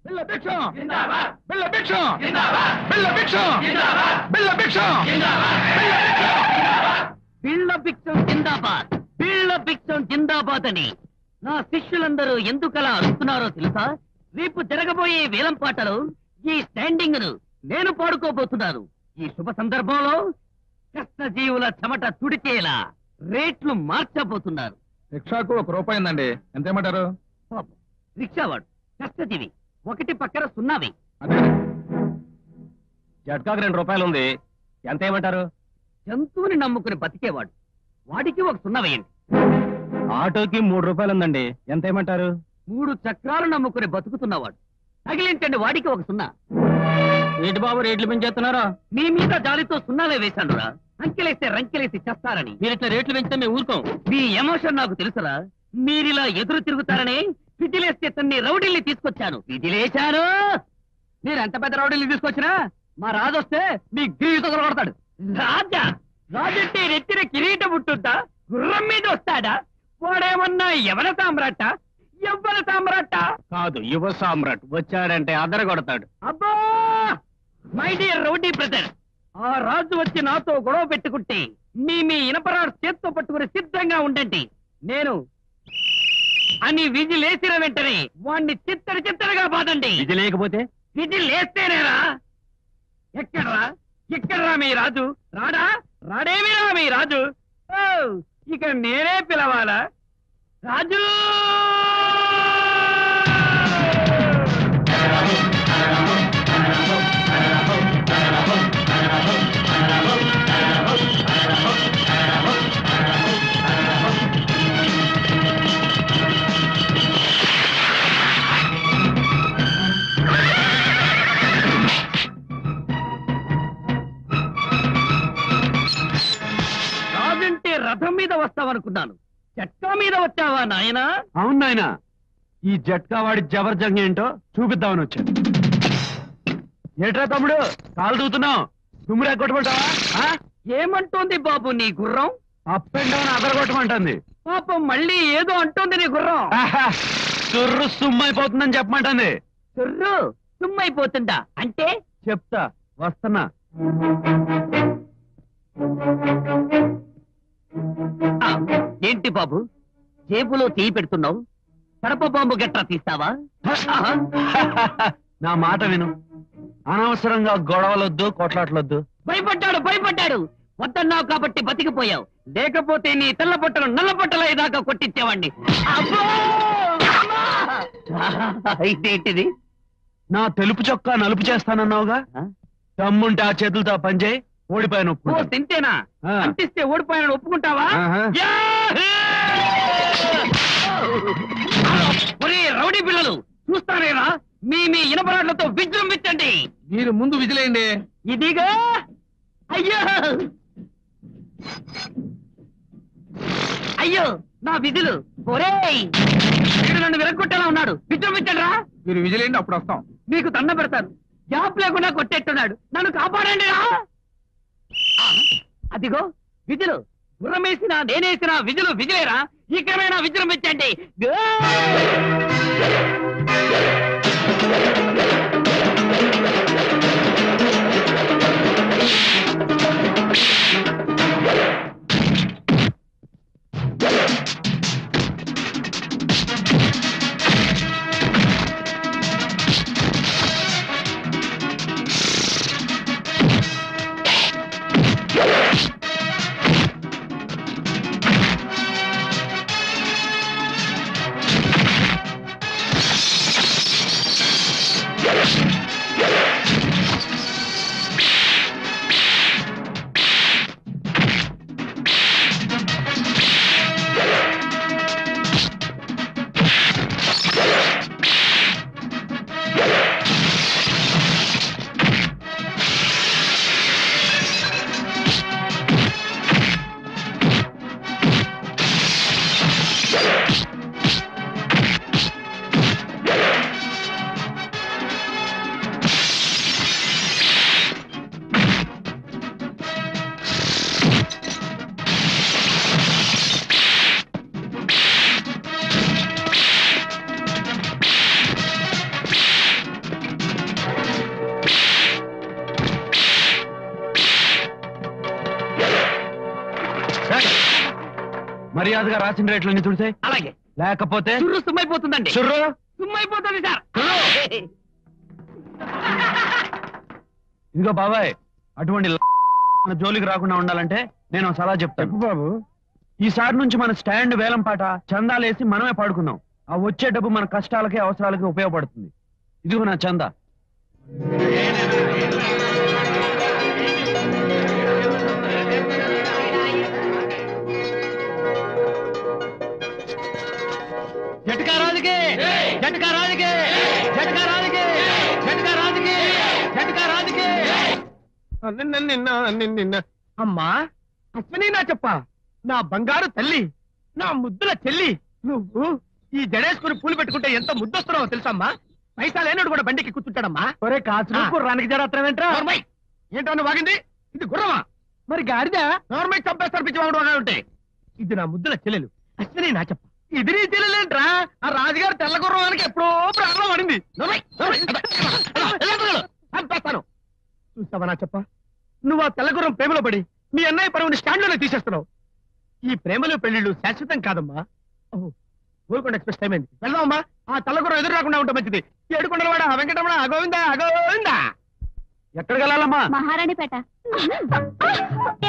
బిళ్ళ భిక్షం బిళ్ళ భిక్షం బిళ్ళ భిక్షం బిళ్ళ భిక్షం బిళ్ళ భిక్షం జిందాబాద్, బిళ్ళ భిక్షం జిందాబాద్ అని నా శిష్యులందరూ ఎందుకలా అరుస్తున్నారో తెలుసా? రేపు జరగబోయే వేలం పాటలో ఈ స్టాండింగ్ ను నేను పాడుకోబోతున్నాను. ఈ శుభ సందర్భంలో కష్టజీవుల చెమట తుడిచేలా రేట్లు మార్చబోతున్నారు. రిక్షాకు ₹1 ఉందండి, ఎంతేమంటారు? పాపం, రిక్షావాడు కష్టజీవి, ఒకటి పక్కన సున్నావి. అదే జట్కాకు ₹2 ఉంది, ఎంత ఏమంటారు? జంతువుని నమ్ముకుని బతికేవాడు, వాడికి ఒక సున్నా వేయండి. ఆటోకి ₹3 ఉందండి, ఎంత ఏమంటారు? 3 చక్రాలు నమ్ముకుని బతుకుతున్నవాడు, తగిలించండి, వాడికి ఒక సున్నా. ఏంటి బాబు రేట్లు పెంచేస్తున్నారా? మీ మీద జాలితో సున్నాలే వేశానురా, అంకెలేస్తే రంకెలేసి చేస్తారని. మీరు ఇట్లా రేట్లు పెంచితే మేము ఊరుకోం. మీ ఎమోషన్ నాకు తెలుసురా. మీరిలా ఎదురు తిరుగుతారని విజిలేస్తే తన్ని రౌడీల్ని తీసుకొచ్చాను. విజిలేశాను. మీరు ఎంత పెద్ద రౌడీల్ని తీసుకొచ్చినా మా రాజొస్తే మీ గ్రీజు కొడతాడు. రాజా రాజంటే రెత్తిన కిరీటం ఉంటుందా? గుర్రం మీద వస్తాడా? వాడేమన్నా యవన సామ్రాట, యవ్వన సామ్రాట కాదు, యువ సామ్రాట్. వచ్చాడంటే అదర కొడతాడు. అబ్బా, మై డియర్ రౌడీ బ్రదర్, ఆ రాజు వచ్చి నాతో గొడవ పెట్టుకుంటే మీ ఇనపరాడు చేత్తో పట్టుకుని సిద్ధంగా ఉండండి. నేను అని విజిలేసిన వెంటనే వాణ్ణి చిత్తడిగా బాదండి. ఇది లేకపోతే విజిలేస్తేనేరా. ఎక్కడ్రా ఎక్కడ్రా మీ రాజు? రాడేమిరా మీ రాజు? ఓ, ఇక నేనే పిలవాలా? రాజు! రాజంటే రథం మీద వస్తావనుకున్నాను, చట్కా మీద వచ్చావా నాయనా? అవును నాయనా, ఈ జట్కా వాడి జబర్జంగ్ ఏంటో చూపిద్దామని వచ్చాను. ఏట్రా తమ్ముడు, కాలు దూతున్నావు? తుమ్ముడు ఎగ్గొట్టమంటావా? ఏమంటోంది బాబు నీ గుర్రం? అప్ అండ్ డౌన్ అదరగొట్టమంటుంది. పాపం మళ్ళీ ఏదో అంటోంది నీ గుర్రం. చుర్రు సుమ్మైపోతుందని చెప్పమంటుంది. చుర్రు సుమ్మైపోతుందా అంటే? చెప్తా, వస్తున్నా. ఆ, ఏంటి బాబు జేబులో చేయి పెడుతున్నావు? కడప బాంబు గట్రా తీస్తావా? ఆహా. నా మాట విను, అనవసరంగా గొడవలొద్దు, కొట్లాట్లొద్దు. భయపడ్డాడు. వద్దన్నావు కాబట్టి బతికిపోయావు, లేకపోతే నీ తెల్ల బట్టలు నల్ల బట్టలు అయ్యేదాకా కొట్టించేవాడిని. అబ్బో! అమ్మా! ఇదేంటిది? నా తెలుపు చొక్కా నలుపు చేస్తానన్నావుగా, దమ్ముంటే ఆ చేతులతో పనిచేయి. ఓడిపోయాను. ఓ తింటేనా? అంటిస్తే ఓడిపోయాను ఒప్పుకుంటావా? ఒరే రౌడీ పిల్లలు, చూస్తానేరా, మీ ఇనపరాట్లతో విజృంభించండి. మీరు ముందు విజిలేయండి. ఇదిగా అయ్యో నా విధులు. ఒరేయ్, వీడు నన్ను విరగొట్టేలా ఉన్నాడు, విజృంభించండి రా. మీరు విజిలేయండి, అప్పుడు వస్తాం. మీకు దండ పెడతాను, గ్యాప్ లేకుండా కొట్టేట్టున్నాడు, నన్ను కాపాడండి రా. అదిగో విధులు, గుర్రమేసినా నేనేసినా విధులు విజిలేరా. ఇకమైనా విజృంభించండి. మర్యాదగా రాసిన రేట్లన్నీ తుడిసాయి. అలాగే. లేకపోతే చుర్రు సుమ్మైపోతుందండి. చుర్రు సుమ్మైపోతుంది సార్. ఇదిగో బాబాయ్, అటువంటి జోలికి రాకుండా ఉండాలంటే నేను ఒక సలహా చెప్తాను బాబు. ఈసారి నుంచి మన స్టాండ్ వేలం పాట చందాలేసి మనమే పాడుకుందాం. ఆ వచ్చే డబ్బు మన కష్టాలకి అవసరాలకి ఉపయోగపడుతుంది. ఇదిగో నా చందా. జట్కా రాజుకి, జట్కా రాజుకి, జట్కా రాజుకి, జట్కా రాజుకి, జట్కా రాజుకి. నిన్న అమ్మా అశ్విని నా చెప్ప, నా బంగారు తల్లి, నా ముద్దుల చెల్లి, నువ్వు ఈ జడేసుకుని పూలు పెట్టుకుంటే ఎంత ముద్దొస్తున్నావో తెలుసమ్మా. పైసా లేనోడు కూడా బండికి కూర్చుంటాడమ్మా. ఒరే కాచు, గుర్రానికి జడత్రమేంట్రా? ఏంటో నువ్వు వాగింది? ఇది గుర్రమా? మరి గాడిదా? నోర్మై చంపేస్తారు పిచ్చి వాడు ఉంటే. ఇది నా ముద్దుల చెల్లెలు అశ్విని నా చెప్ప. ఇది నీ చెల్లెలేంట్రా? ఆ రాజుగారు తెల్ల గుర్రానికి ఎప్పుడో ప్రాణం పడింది. చంపేస్తాను. చూస్తావా నా చెప్ప, నువ్వు ఆ తెల్లగుర్రం ప్రేమలో పడి మీ అన్నయ్య పరువుని స్టాండ్ లోనే తీసేస్తున్నావు. ఈ ప్రేమలు పెళ్లిళ్ళు శాశ్వతం కాదమ్మా. ఓహో, గోల్కొండ ఎక్స్ప్రెస్ టైం అయింది, వెళ్దామమ్మా. ఆ తెల్లగుర్రం ఎదురు రాకుండా ఉంటే మంచిది. ఏడుకొండలవాడ వెంకటరమణ గోవిందా గోవిందా. ఎక్కడికి వెళ్ళాలమ్మా? మహారాణిపేట.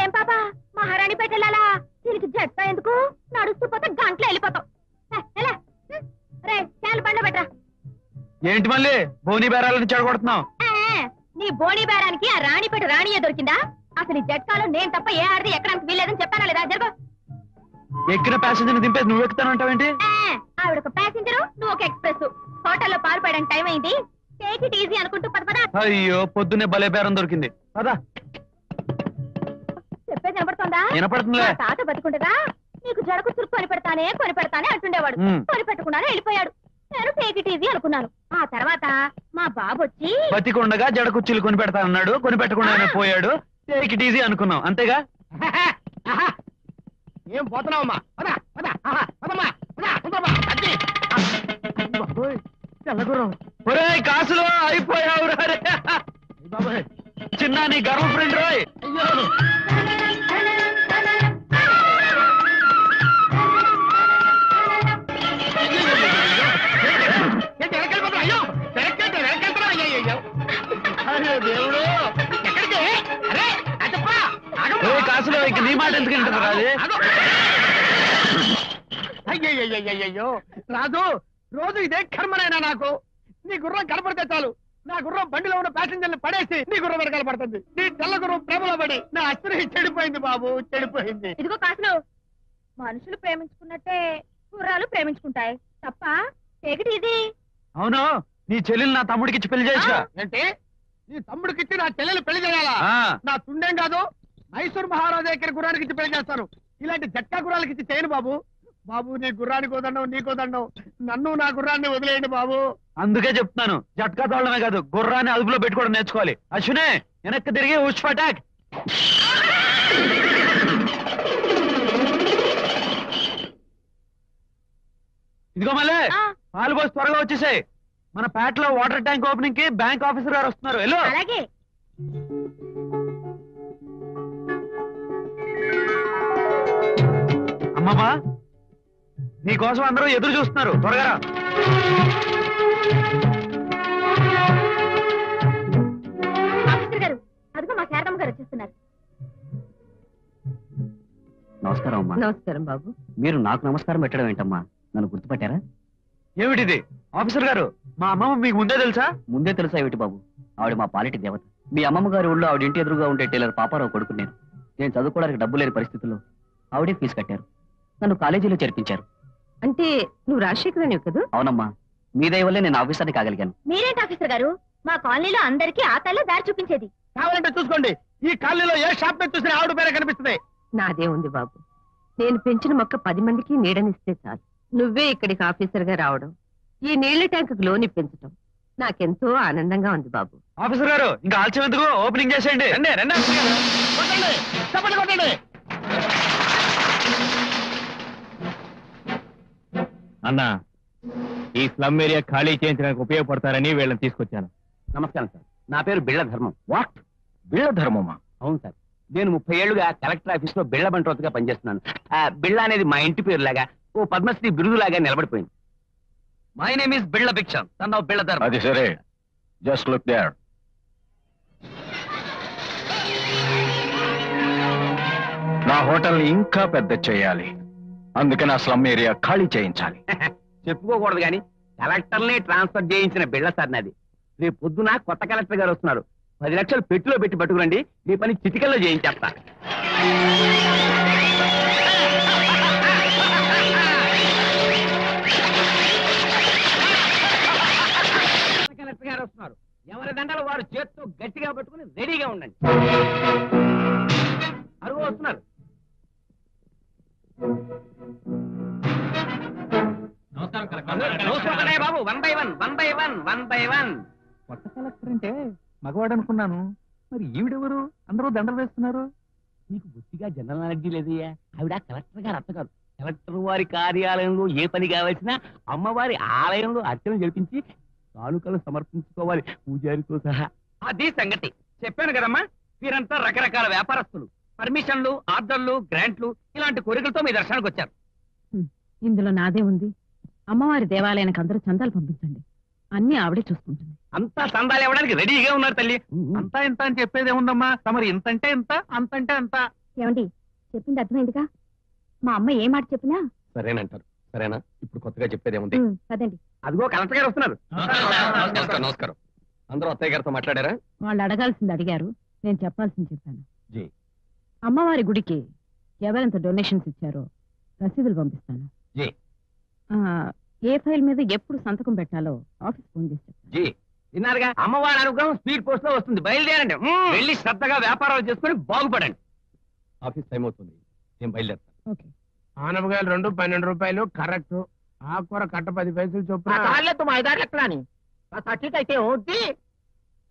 ఏం పాపా మహారాణిపేట వెళ్ళాలా? దీనికి జట్ట ఎందుకు? నడుస్తూ పోతే గంటలో వెళ్ళిపోతాం. రే చాలు బండ పెట్టరా. ఏంటి మళ్ళీ బోని బేరాలని చెడగొడుతున్నావు? నీ బోణి బేరానికి ఆ రాణిపేట రాణియే దొరికిందా? అసలు ఈ జట్కాలో నేను తప్ప ఏ ఆడది ఎక్కడానికి వీల్లేదని చెప్పానా లేదా? జరుగు. ఎక్కిన ప్యాసింజర్ దింపేసి నువ్వు ఎక్కుతానంటావేంటి? ఆవిడ ఒక ప్యాసింజరు, నువ్వు ఒక ఎక్స్ప్రెస్. హోటల్లో పాలు పోయడానికి టైం అయింది. టేక్ ఇట్ ఈజీ అనుకుంటూ పద పద. అయ్యో, పొద్దున్నే భలే బేరం దొరికింది. పదా. చెప్పేది వినపడుతోందా? వినపడుతుందిలే. మా తాత బతుకుండగా నీకు జడకు చురుకు కొనిపెడతానే అంటుండేవాడు. కొనిపెట్టకుండానే వెళ్ళిపోయాడు. నేను టేక్ ఇట్ ఈజీ అనుకున్నాను. ఆ తర్వాత మా బాబు వచ్చి బతికుండగా జడ కుర్చీలు కొని పెడతా అన్నాడు. కొని పెట్టకుండానే పోయాడు. టేక్ ఇట్ ఈజీ అనుకున్నాం, అంతేగా? ఏం పోతున్నావమ్మా? తెల్లగుర్రం. ఒరే కాసులో అయిపోయావు రే. చిన్న నీ గర్ల్ ఫ్రెండ్ రోయ్. కాసులో ఇంక నీ మాట ఎందుకు వింటారు రాజు? అయ్యయ్యో రాజు, రోజు ఇదే కర్మనైనా నాకు. నీ గుర్రం కనపడితే చాలు, నా గుర్రం బండిలో ఉన్న ప్యాసింజర్ని పడేసి నీ గుర్రం వెనకాల పడుతుంది. నీ తెల్ల గుర్రం ప్రేమలో పడి నా అస్త్రి చెడిపోయింది బాబు, చెడిపోయింది. ఇదిగో కాసులు, మనుషులు ప్రేమించుకున్నట్టే గుర్రాలు ప్రేమించుకుంటాయి తప్ప టేక్ ఇట్ ఈజీ. అవును, నీ చెల్లెలు నా తమ్ముడికి ఇచ్చి పెళ్లి చేయొచ్చుగా. ఏంటి? నీ తమ్ముడికిచ్చి నా చెల్లెలు పెళ్లి చేయాలా? నా తుండేం కాదు, మైసూర్ మహారాజా దగ్గర గుర్రానికి ఇచ్చి పెళ్లి చేస్తాను. ఇలాంటి జట్కా గుర్రాలకి ఇచ్చి చేయను బాబు. బాబు నీ గుర్రానికి వదండం, నీకు వదండం. నన్ను నా గుర్రాన్ని వదిలేయండి బాబు. అందుకే చెప్తున్నాను, జట్కా తోడమే కాదు గుర్రాన్ని అదుపులో పెట్టుకోవడం నేర్చుకోవాలి. అశ్వినే, వెనక్కి తిరిగి ఉష్ అటాక్. ఇదిగో మళ్ళీ పాలు పోసి త్వరగా వచ్చేసాయి. మన పేటలో వాటర్ ట్యాంక్ ఓపెనింగ్ కి బ్యాంక్ ఆఫీసర్ గారు వస్తున్నారు. వెళ్ళు. అలాగే. అమ్మమ్మా, నీకోసం అందరూ ఎదురు చూస్తున్నారు, త్వరగా రా. ఆఫీసర్ గారు, అదిగో మా శారదమ్మ గారు వచ్చేస్తున్నారు. నమస్కారం అమ్మా. నమస్కారం బాబు. మీరు నాకు నమస్కారం పెట్టడం ఏంటమ్మా? నన్ను గుర్తుపట్టారా? ఏమిటిది? ఆఫీసర్ గారు, మా అమ్మమ్మ మీకు ముందే తెలుసా? ముందే తెలుసా ఏమిటి బాబు? ఆవిడ మా పాలిటి దేవత. మీ అమ్మమ్మ గారి ఊళ్ళో ఆవిడ ఇంటి ఎదురుగా ఉండే టైలర్ పాపారావు కొడుకు నేను. నేను చదువుకోవడానికి డబ్బు లేని పరిస్థితుల్లో ఆవిడే ఫీజు కట్టారు, నన్ను కాలేజీలో చేర్పించారు. అంటే నువ్వు రాజశేఖరనివి కదా? అవునమ్మా, మీ దయ వల్లే నేను ఆఫీసర్ని కాగలిగాను. మీరేంటి ఆఫీసర్ గారు, మా కాలనీలో అందరికీ ఆ తల్లే దారి చూపించేది. కావాలంటే చూసుకోండి, ఈ కాలనీలో ఏ షాప్ మీద చూసినా ఆవిడ పేరే కనిపిస్తుంది. నాదే ఉంది బాబు. నేను పెంచిన మొక్క 10 మందికి నీడనిస్తే చాలు. నువ్వే ఇక్కడికి ఆఫీసర్ గా రావడం, ఈ నీళ్ల ట్యాంకు లోన్ ఇప్పించడం నాకెంతో ఆనందంగా ఉంది బాబు. ఆఫీసర్ గారు, ఇంకా ఆలస్యం ఎందుకు, ఓపెనింగ్ చేసేయండి. రండి రండి కొట్టండి, చెప్పండి కొట్టండి. అన్నా, ఈ స్లమ్ ఏరియా ఖాళీ చేయించడానికి ఉపయోగపడతారని వీళ్ళని తీసుకొచ్చాను. నమస్కారం సార్, నా పేరు బిళ్ళ ధర్మం. వాట్? బిళ్ళ ధర్మమా? అవును సార్, నేను 30 ఏళ్లుగా కలెక్టర్ ఆఫీస్ లో బిళ్ళ బంట్రోతుగా పనిచేస్తున్నాను. బిళ్ళ అనేది మా ఇంటి పేరులాగా ఓ పద్మశ్రీ బిరుదులాగా నిలబడిపోయింది. మై నేమ్ ఇస్ బిళ్ళ భిక్షం, సన్ ఆఫ్ బిళ్ళ ధర్మ. అది సరే, జస్ట్ లుక్ దేర్. నా హోటల్ ఇంకా పెద్ద చేయాలి, అందుకని ఆ స్లమ్ ఏరియా ఖాళీ చేయించాలి. చెప్పుకోకూడదు కానీ కలెక్టర్ని ట్రాన్స్ఫర్ చేయించిన బిళ్ళ సార్ నాది. రేపు పొద్దున కొత్త కలెక్టర్ గారు వస్తున్నారు. 10 లక్షలు పెట్టులో పెట్టి పట్టుకురండి, మీ పని చిటికల్లో చేయించేస్తా. కలెక్టర్ గారు వస్తున్నారు. ఎవరి దండలు వారు చేత్తో గట్టిగా పట్టుకుని రెడీగా ఉండండి. అరుగు వస్తున్నారు. బాబు, 1 by 1. కొత్త కలెక్టర్ అంటే మగవాడు అనుకున్నాను, మరి ఈవిడెవరు? అందరూ దండలు వేస్తున్నారు. నీకు బుద్ధిగా జనరల్ నాలెడ్జీ లేదయ్యా. ఆవిడ కలెక్టర్ గారు అత్త కాదు. కలెక్టర్ వారి కార్యాలయంలో ఏ పని కావాల్సినా అమ్మవారి ఆలయంలో అర్చన జరిపించి కానుకలు సమర్పించుకోవాలి, పూజారితో సహా. అది సంగతి. చెప్పాను కదమ్మా, వీరంతా రకరకాల వ్యాపారస్తులు. పర్మిషన్లు, ఆర్డర్లు, గ్రాంట్లు ఇలాంటి కోరికలతో మీ దర్శనానికి వచ్చారు. ఇందులో నాదే ఉంది. అమ్మవారి దేవాలయానికి అందరూ చందాలు పంపించండి, అన్ని ఆవిడే చూసుకుంటుంది. అంతా చందాలు ఇవ్వడానికి రెడీగా ఉన్నారు తల్లి. అంతా ఇంత అని చెప్పేది ఏముందమ్మా, తమరు ఇంతంటే ఇంత, అంతంటే అంత. ఏమండి, చెప్పింది అర్థమైందిగా? మా అమ్మ ఏ మాట చెప్పినా సరేనంటారు. సరేనా? ఇప్పుడు కొత్తగా చెప్పేదేముంది? పదండి. అదిగో కలెక్టర్ గారు వస్తున్నారు. నమస్కారం. నమస్కారం. అందరూ అత్తయ్య గారితో మాట్లాడారా? వాళ్ళు అడగాల్సింది అడిగారు, నేను చెప్పాల్సింది చెప్పాను. జీ. అమ్మవారి గుడికి ఎవరెంత డొనేషన్స్ ఇచ్చారో రసీదులు పంపిస్తాను. జీ. ఏ ఫైల్ మీద ఎప్పుడు సంతకం పెట్టాలో ఆఫీస్ ఫోన్ చేసి చెప్తాను. జీ, విన్నారుగా, అమ్మవారి అనుగ్రహం స్పీడ్ పోస్ట్ లో వస్తుంది. బయలుదేరండి. వెళ్ళి శ్రద్ధగా వ్యాపారాలు చేసుకుని బాగుపడండి. ఆఫీస్ టైం అవుతుంది, నేను బయలుదేరుతాను. ఓకే. ఆనపకాయలు 2 12 రూపాయలు కరెక్ట్. ఆకుకూర కట్ట 10 పైసలు చొప్పున.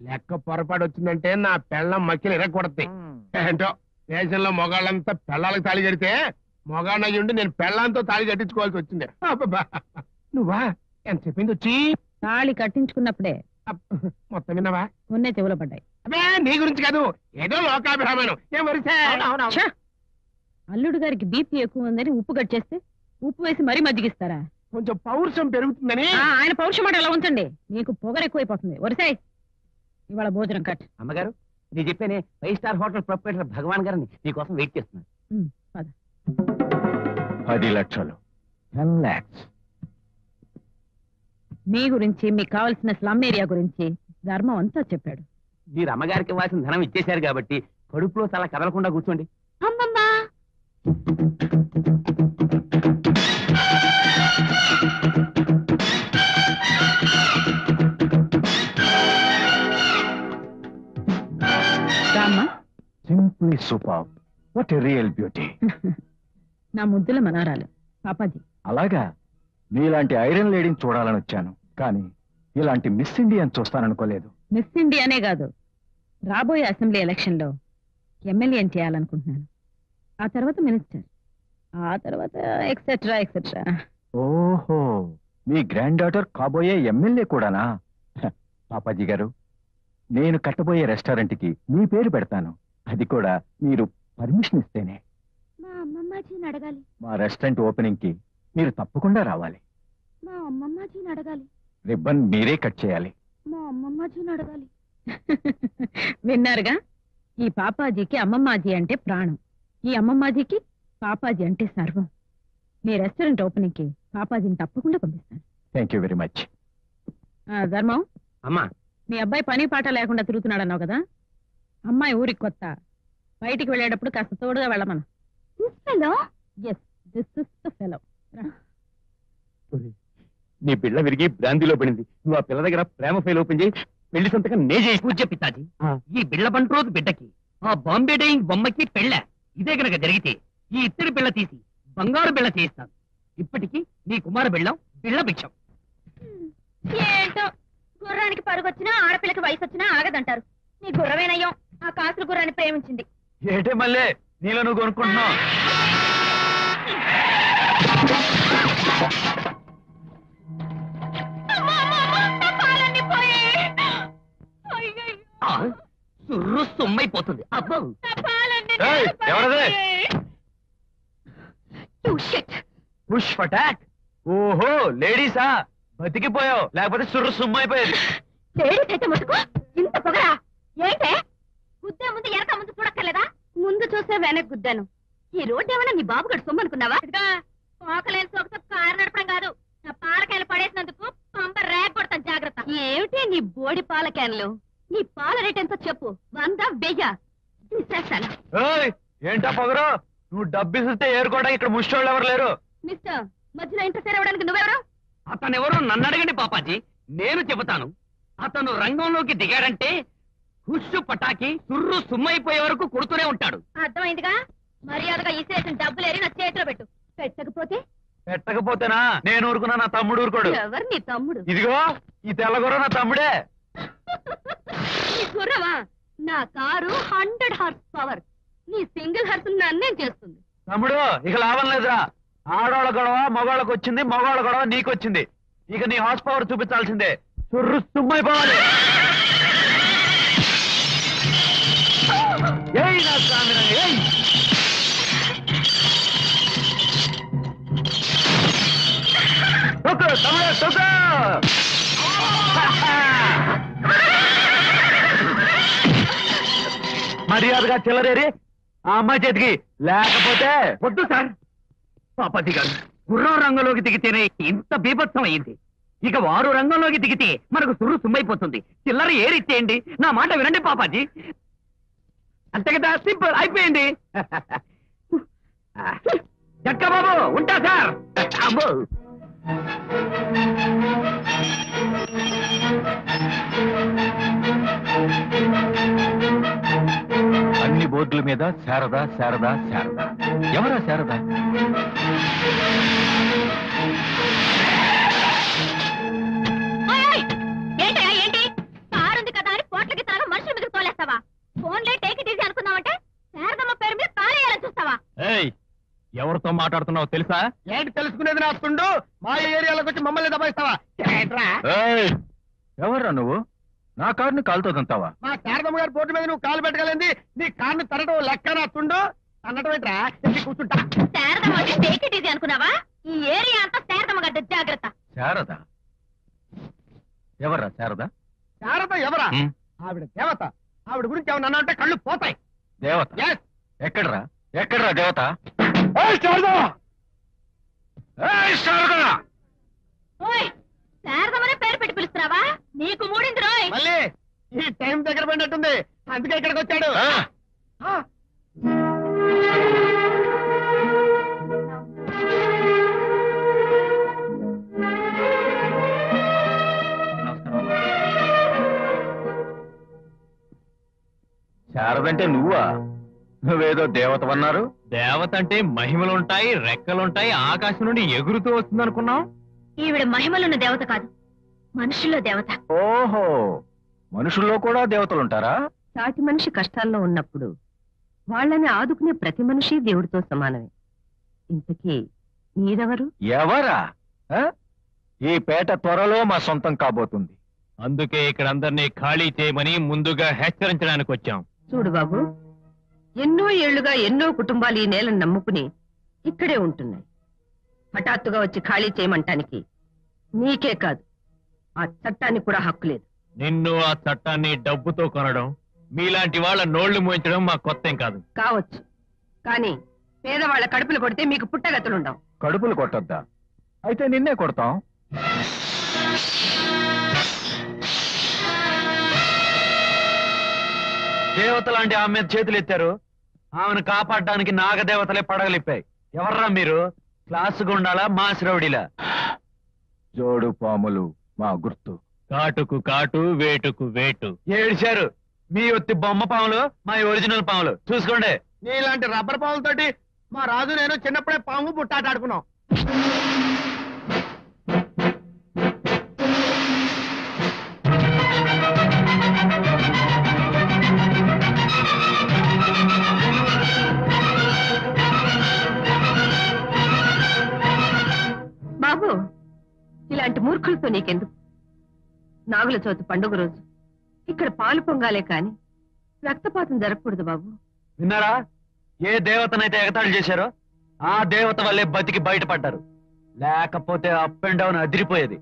లెక్క పొరపాటు వచ్చిందంటే నా పెళ్ళం మక్కిలు ఇరగొడతాయి. ఏంటో దేశంలో మొగాళ్ళంతా పెళ్ళాలకు తాళి కడితే మొగాళ్ళయ్యుండి నేను పెళ్ళంతో తాళి కట్టించుకోవాల్సి వచ్చింది. అబ్బబ్బా. నువ్వా ఎంత చెప్పింది వచ్చి? తాళి కట్టించుకున్నప్పుడే మొత్తం విన్నావా? ఉన్నే చెవులో పడ్డాయి. అబ్బే, నీ గురించి కాదు, ఏదో లోకాభిరామాయణం. ఏం వరిసే? ఛ! అల్లుడు గారికి బీపీ ఎక్కువ ఉందని ఉప్పు కట్ చేస్తే ఉప్పు వేసి మరీ మజ్జిగిస్తారా? కొంచెం పౌరుషం పెరుగుతుందని. ఆయన పౌరుషం మాట ఎలా ఉంచండి, నీకు పొగరు ఎక్కువైపోతుంది. వరుసాయ్, ఇవాళ భోజనం కట్. అమ్మగారు, నేను చెప్పానే 5 స్టార్ హోటల్ ప్రొపరేటర్ భగవాన్ గారిని నీకోసం వెయిట్ చేస్తున్నాను. పద. 10 లక్షలు, 10 lakhs. మీ గురించి, మీకు కావాల్సిన స్లమ్ ఏరియా గురించి ధర్మం అంతా చెప్పాడు. మీరు అమ్మగారికి ఇవ్వాల్సిన ధనం ఇచ్చేశారు కాబట్టి కడుపులో చాలా కదలకుండా కూర్చోండి. అమ్మమ్మా, రామ్మా. Simply superb. What a real beauty. నా ముద్దుల మనవరాలు పాపాజీ. అలాగా, మీలాంటి ఐరన్ లేడీని చూడాలని వచ్చాను, కానీ ఇలాంటి మిస్ ఇండియన్ చూస్తాననుకోలేదు. మిస్ ఇండియానే కాదు, రాబోయే అసెంబ్లీ ఎలక్షన్ లో ఎమ్మెల్యేని చేయాలనుకుంటున్నాను. ఆ తర్వాత మినిస్టర్, ఆ తర్వాత ఎక్సెట్రా ఎక్సెట్రా. ఓహో, మీ గ్రాండ్ డాటర్ కాబోయే ఎమ్మెల్యే కూడానా? పాపాజీ గారు, నేను కట్టబోయే రెస్టారెంట్ కి మీ పేరు పెడతాను, అది కూడా మీరు పర్మిషన్ ఇస్తేనే. మా అమ్మమ్మాజీని అడగాలి. మా రెస్టారెంట్ ఓపెనింగ్ కి మీరు తప్పకుండా రావాలి. మా అమ్మమ్మాజీని అడగాలి. రిబ్బన్ మీరే కట్ చేయాలి. మా అమ్మమ్మాజీని అడగాలి. విన్నారుగా, ఈ పాపాజీకి అమ్మమ్మాజీ అంటే ప్రాణం, ఈ అమ్మమ్మాజీకి పాపాజీ అంటే సర్వం. మీ రెస్టారెంట్ ఓపెనింగ్ కి పాపాజీని తప్పకుండా పంపిస్తాను. Thank you very much. ధర్మం, అమ్మా, మీ అబ్బాయి పని పాట లేకుండా తిరుగుతున్నాడన్నావు కదా, అమ్మాయి ఊరికి కొత్త, బయటికి వెళ్ళేటప్పుడు కాస్త తోడుగా వెళ్ళమను. Yes, this is the fellow. నీ బిళ్ళ విరిగి బ్రాందీలో పడింది. నువ్వు ఆ పిల్ల దగ్గర ప్రేమ ఫైల్ ఓపెన్ చేయి, పెళ్లి సంతకం నే చేయి. పూజ పితాజీ, ఈ బిళ్ళ బంటి రోజు బిడ్డకి ఆ బాంబే డైయింగ్ బొమ్మకి పెళ్ళ ఇదే గనక జరిగితే ఈ ఇత్తడి బిళ్ళ తీసి బంగారు బిళ్ళ చేయిస్తాను. ఇప్పటికీ నీ కుమార బిళ్ళం బిళ్ళ భిక్షం. ఏంటో, గుర్రానికి పరుగొచ్చినా ఆడపిల్లకి వయసు వచ్చినా ఆగదంటారు. నీ గుర్రమేనయ్యం ఆ కాసుల గుర్రాన్ని ప్రేమించింది. ఏటే మళ్ళీ నీలో నువ్వు కొనుక్కుంటున్నావు? సుర్రు సొమ్మైపోతుంది. అబ్బో, నా పాలన్నీ ఏయ్, ఎవరది? You shit. Push attack. ఓహో లేడీసా, బతికిపోయావు, లేకపోతే సుర్రు సుమ్మైపోయేది. లేడీస్ అయితే ముసుకు ఇంత పొగరా ఏంటే? గుద్దే ముందు ఎనక ముందు చూడక్కర్లేదా? ముందు చూస్తే వెనక గుద్దాను. ఈ రోడ్డు ఏమన్నా నీ బాబు గడు సొమ్ము అనుకున్నావా? పోకలేని సోకుతో కారు నడపడం కాదు, నా పాలకాయలు పడేసినందుకు పంప రేగ కొడతాను, జాగ్రత్త. ఏమిటి నీ బోడి పాలకాయలు? నీ పాల రేట్ ఎంతో చెప్పు, 100 1000 తీసేస్తాను. ఏయ్, ఏంటా పొగరు? నువ్వు డబ్బిస్తే ఏరుకోవడానికి ఇక్కడ ముష్టోళ్ళు ఎవరు లేరు. మిస్టర్, మధ్యలో ఇంటర్ఫేర్ అవ్వడానికి నువ్వెవరు? అతనెవరో నన్ను అడగండి పాపాజీ, నేను చెబుతాను. అతను రంగంలోకి దిగాడంటే హుష్ పటాకి సుర్రు సుమ్మైపోయే వరకు కొడుతూనే ఉంటాడు. అర్థమైందిగా, మర్యాదగా ఇసేసిన డబ్బులేరి నా చేతిలో పెట్టు. పెట్టకపోతేనా నేను ఊరుకున్నా, నా తమ్ముడు ఊరుకోడు. ఎవరు నీ తమ్ముడు? ఇదిగో ఈ తెల్లగొర్ర నా తమ్ముడే. నీ గుర్రవా? నా కారు 100 హార్స్ పవర్, నీ సింగిల్ హార్స్ నన్నేం చేస్తుంది? తమ్ముడు ఇక లాభం లేదురా. ఆడవాళ్ళ గొడవ మగవాళ్ళకి వచ్చింది, మగవాళ్ళ గొడవ నీకొచ్చింది. ఇక నీ హార్స్ పవర్ చూపించాల్సిందే. సుర్రు సుమ్మైపోవాలి. ఏయ్ నా స్వామిరా, ఏయ్. తొక్కు తమ్ముడు, తొక్కు. మర్యాదగా చిల్లరేరి ఆ అమ్మాయి చేతికి, లేకపోతే వద్దు సార్. పాపాజీ గారు, గుర్రం రంగంలోకి దిగితేనే ఇంత బీభత్సం అయింది. ఇక వారు రంగంలోకి దిగితే మనకు సుర్రు సుమ్మైపోతుంది. చిల్లర ఏరిచ్చేయండి, నా మాట వినండి పాపాజీ. అంతే కదా, సింపుల్ అయిపోయింది. జట్కా బాబు, ఉంటా సార్. అబ్బో, అన్ని బోర్డుల మీద శారదా శారదా శారదా. ఎవరా శారదా? ఏంటయ్యా ఏంటి? కారుంది కదా అని పోట్లకి తాగా మనుషుల మీద తోలేస్తావా? ఫోన్లే టేక్ ఇట్ ఈజీ అనుకున్నావంటే శారదమ్మ పేరు మీద కాలేయాలని చూస్తావా? ఏయ్, ఎవరితో మాట్లాడుతున్నావు తెలుసా? ఏంటి తెలుసుకునేది నా తుండు? మా ఏరియాలోకి వచ్చి మమ్మల్ని దబాయిస్తావా? ఏంట్రా? ఏయ్, ఎవర్రా నువ్వు? నా కారుని కాలుతో తంతావా? మా శారదమ్మ గారి బోర్డు మీద నువ్వు కాలు పెట్టగలింది నీ కారుని తరడం లెక్క నా తుండు అన్నట్టు ఏంట్రా? ఇంటికి కూర్చుంటా. శారదమ్మ అంటే టేక్ ఇట్ ఈజీ అనుకున్నావా? ఈ ఏరియా అంతా శారదమ్మ గడ్డ, జాగ్రత్త. శారదా? ఎవర్రా శారదా? శారద ఎవరా? ఆవిడ దేవత. ఆవిడ గురించి ఏమన్నా అన్నా అంటే కళ్ళు పోతాయి. దేవత? Yes. ఎక్కడ్రా ఎక్కడ్రా దేవత? ఓయ్, శారదమ్మనే పేరు పెట్టి పిలుస్తున్నావా? నీకు మూడింది రోయ్. మళ్ళీ ఈ టైం దగ్గర పడినట్టుంది, అందుకే ఇక్కడికి వచ్చాడు. ఆ, శారదంటే నువ్వా? నువ్వేదో దేవతవన్నారు. దేవత అంటే మహిమలుంటాయి, రెక్కలుంటాయి, ఆకాశం నుండి ఎగురుతూ వస్తుంది అనుకున్నావు. ఈవిడ మహిమలున్న దేవత కాదు, మనుషుల్లో దేవత. ఓహో, మనుషుల్లో కూడా దేవతలుంటారా? సాటి మనిషి కష్టాల్లో ఉన్నప్పుడు వాళ్ళని ఆదుకునే ప్రతి మనిషి దేవుడితో సమానమే. ఇంతకీ మీరెవరు? ఎవరా? ఆ? ఈ పేట త్వరలో మా సొంతం కాబోతుంది. అందుకే ఇక్కడ అందరినీ ఖాళీ చేయమని ముందుగా హెచ్చరించడానికి వచ్చాం. చూడు బాబు, ఎన్నో ఏళ్లుగా ఎన్నో కుటుంబాలు ఈ నేలను నమ్ముకుని ఇక్కడే ఉంటున్నాయి. హఠాత్తుగా వచ్చి ఖాళీ చేయమంటానికి నీకే కాదు, ఆ చట్టానికి కూడా హక్కు లేదు. నిన్ను ఆ చట్టాన్ని డబ్బుతో కొనడం, మీలాంటి వాళ్ళ నోళ్లు మోయించడం మా కొత్తేం కాదు. కావచ్చు, కానీ పేదవాళ్ల కడుపులు కొడితే మీకు పుట్టగతులుండవు. కడుపులు కొట్టొద్దా? అయితే నిన్నే కొడతాం. దేవత లాంటి ఆమె మీద చేతులు ఎత్తారు. ఆమెను కాపాడడానికి నాగదేవతలే పడగలిప్పాయి. ఎవర్రా మీరు? క్లాసు గుండాలా, మాస్ రౌడీలా? జోడు పాములు మా గుర్తు. కాటుకు కాటు, వేటుకు వేటు. ఏడిచారు. మీ ఒత్తి బొమ్మ పాములు, మా ఒరిజినల్ పాములు. చూసుకోండి. నీలాంటి రబ్బర్ పాములతోటి మా రాజు నేను చిన్నప్పుడే పాము పుట్టాట ఆడుకున్నాం. బాబు, ఇలాంటి మూర్ఖులతో నీకెందుకు? నాగుల చవితి పండుగ రోజు ఇక్కడ పాలు పొంగాలే కాని రక్తపాతం జరగకూడదు బాబు. విన్నారా? ఏ దేవతనైతే ఎగతాళి చేశారో ఆ దేవత వల్లే బతికి బయటపడ్డారు. లేకపోతే అప్ అండ్ డౌన్ అదిరిపోయేది.